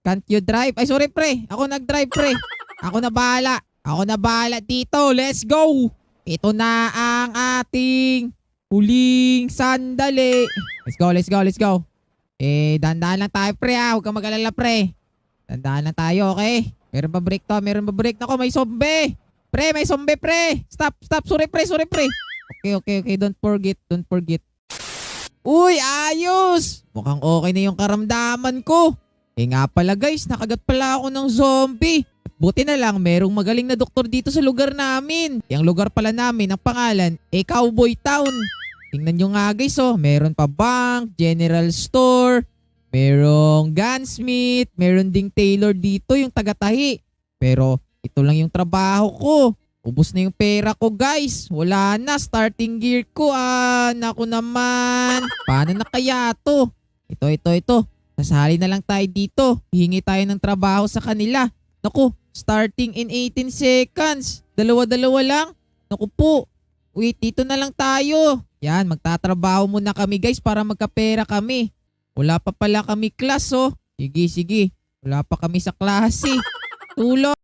Can't you drive? Ay, sorry, pre. Ako nag-drive, pre. Ako na bahala. Ako na bahala dito. Let's go. Ito na ang ating huling sandali. Let's go, let's go, let's go. Dahan-dahan lang tayo, pre, ha. Huwag kang mag-alala, pre. Dahan-dahan lang tayo, okay? Meron pa break to. Meron pa break. Nako, may zombie. Pre, may zombie, pre. Stop, stop. Sorry, pre. Sorry, pre. Okay, okay, okay. Don't forget. Don't forget. Uy, ayos. Mukhang okay na yung karamdaman ko. Nga pala, guys. Nakagat pala ako ng zombie. Buti na lang, merong magaling na doktor dito sa lugar namin. Yung lugar pala namin, ang pangalan, Cowboy Town. Tingnan nyo nga, guys, oh. Meron pa bank, general store, merong gunsmith, meron ding tailor dito, yung taga-tahi. Pero ito lang yung trabaho ko. Ubus na yung pera ko, guys. Wala na, starting gear ko. Naku naman. Paano na kaya to? Ito. Sasali na lang tayo dito. Hihingi tayo ng trabaho sa kanila. Naku, starting in 18 seconds. Dalawa-dalawa lang. Naku po. Wait, dito na lang tayo. Yan, magtatrabaho muna kami, guys, para magkapera kami. Wala pa pala kami class, oh. Sige. Wala pa kami sa klase. Tulong.